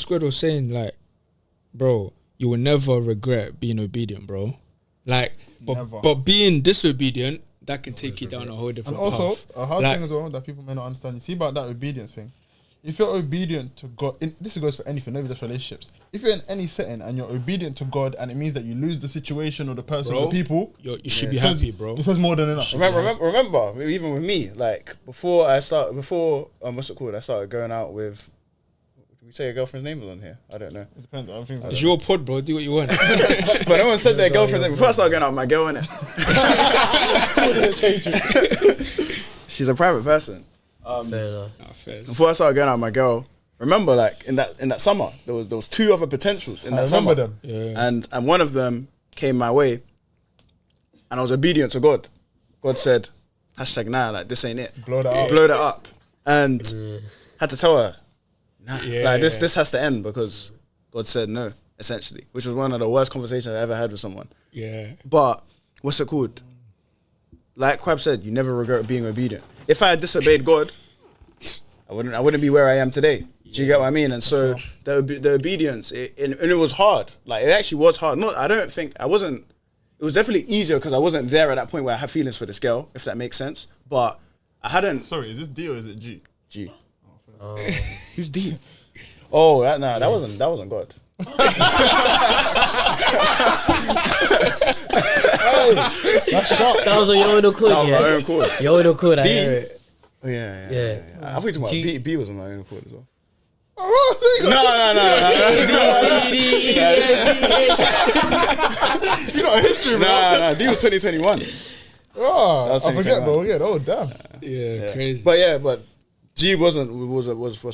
Squid was saying, like, bro, you will never regret being obedient, bro. Like, but being disobedient, that can take you down a whole different path. And also, a hard thing as well that people may not understand. You see about that obedience thing. If you're obedient to God, this goes for anything, not just relationships. If you're in any setting and you're obedient to God, and it means that you lose the situation or the person or the people, you should be happy, bro. It says more than enough. Remember, even with me, like before I started going out with. We say your girlfriend's name was on here. I don't know. It depends. I don't think so. It's your pod, bro. Do what you want. But no one said their girlfriend's name. Before I started going out with my girl, innit? She's a private person. Fair enough. Before I started going out with my girl, remember, like in that summer, there was two other potentials in that summer. Them. Yeah. And one of them came my way, and I was obedient to God. God said, #nah, like this ain't it. Blow that up. And had to tell her, nah, like this has to end because God said no, essentially, which was one of the worst conversations I ever had with someone. Yeah. But what's it called? Like Quab said, you never regret being obedient. If I had disobeyed God, I wouldn't be where I am today. Do you get what I mean? And so the obedience, and it was hard. Like it actually was hard. It was definitely easier because I wasn't there at that point where I had feelings for this girl, if that makes sense. But I hadn't. Sorry, is this D or is it G? G. Who's D? Oh, that wasn't God. That was on your own accord, my own accord. Your own accord, I D? hear it. Oh, yeah. I thought you were talking about B was on my own accord as well. No. You got a history, bro. Nah, D was 2021. Oh, I forget, bro. Yeah, oh, damn. Yeah, crazy. But G was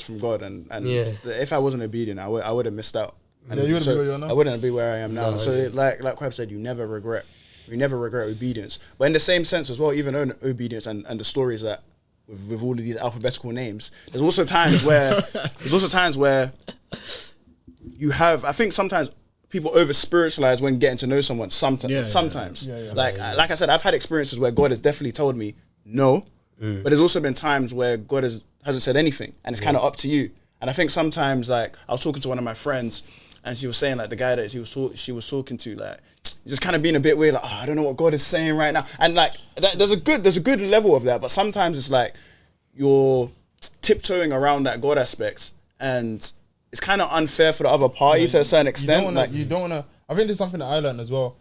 from God, and if I wasn't obedient, I would have missed out. And you wouldn't be where you are now. I wouldn't be where I am now. No, so like Quab said, you never regret obedience. But in the same sense as well, even obedience and the stories that with all of these alphabetical names, there's also times where you have. I think sometimes people over spiritualize when getting to know someone. Sometimes, like I said, I've had experiences where God has definitely told me no, but there's also been times where God hasn't said anything, and it's kind of up to you. And I think sometimes, like I was talking to one of my friends, and she was saying like the guy that she was talking to, like just kind of being a bit weird, like I don't know what God is saying right now, and like there's a good level of that, but sometimes it's like you're tiptoeing around that God aspects, and it's kind of unfair for the other party to a certain extent. You don't want to. I think there's something that I learned as well.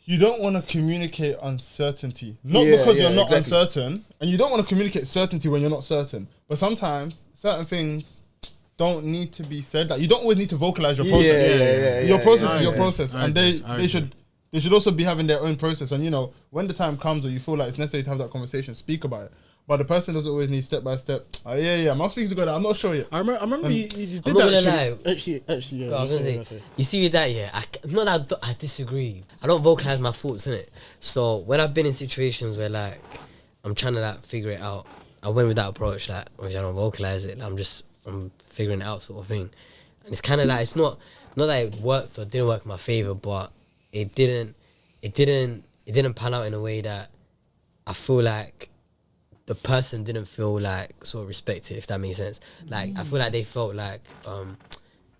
You don't want to communicate uncertainty, because you're not uncertain, and you don't want to communicate certainty when you're not certain. But sometimes certain things don't need to be said. Like you don't always need to vocalize your process. Your process is your process, and they should also be having their own process. And when the time comes or you feel like it's necessary to have that conversation, speak about it. But the person doesn't always need step by step. I'm not speaking to God. I'm not sure yet. I remember you did I'm not that. gonna lie. Actually, I was gonna say, you see with that, not that I disagree. I don't vocalize my thoughts in it. So when I've been in situations where like I'm trying to like figure it out, I went with that approach. Like obviously I don't vocalize it. I'm figuring it out, sort of thing. And it's kind of like it's not that it worked or didn't work in my favor, but it didn't pan out in a way that I feel like the person didn't feel like sort of respected, if that makes sense. Like I feel like they felt like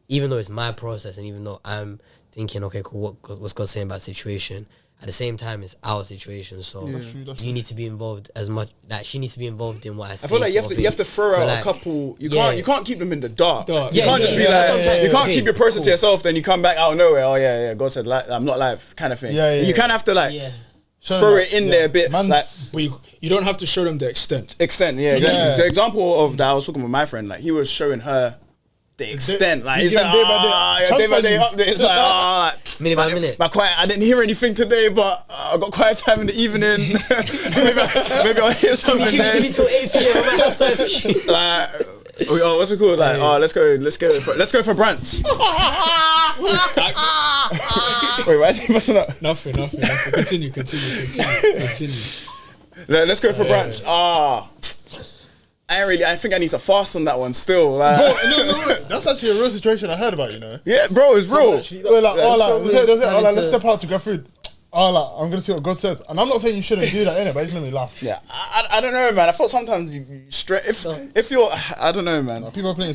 even though it's my process and even though I'm thinking, okay, cool, what's God saying about the situation, at the same time it's our situation, so you need to be involved as much. Like she needs to be involved in what I say. I feel like you have to throw out a couple. You can't keep them in the dark. You can't just be like you can't keep your process to yourself. Then you come back out of nowhere. Oh yeah, God said like, I'm not live, kind of thing. You kind of have to like throw it in there a bit. Like you don't have to show them the extent. The example of that I was talking with my friend, like he was showing her the extent, like it's like day by day update. It's like minute by minute. But I didn't hear anything today, but I got quiet time in the evening. maybe I'll hear something then. Give me till 8 p.m. Like, what's it called? Like, let's go for brunch. Wait, why is he busting up? Nothing. Continue. Let's go for brunch. I think I need to fast on that one still. Like. Bro, no. That's actually a real situation I heard about, Yeah, bro, it's real. Let's step out to get food. I'm gonna see what God says, and I'm not saying you shouldn't do that, innit? But it's made me laugh. Yeah, I don't know, man. I thought sometimes you straight if you're, I don't know, man. People are playing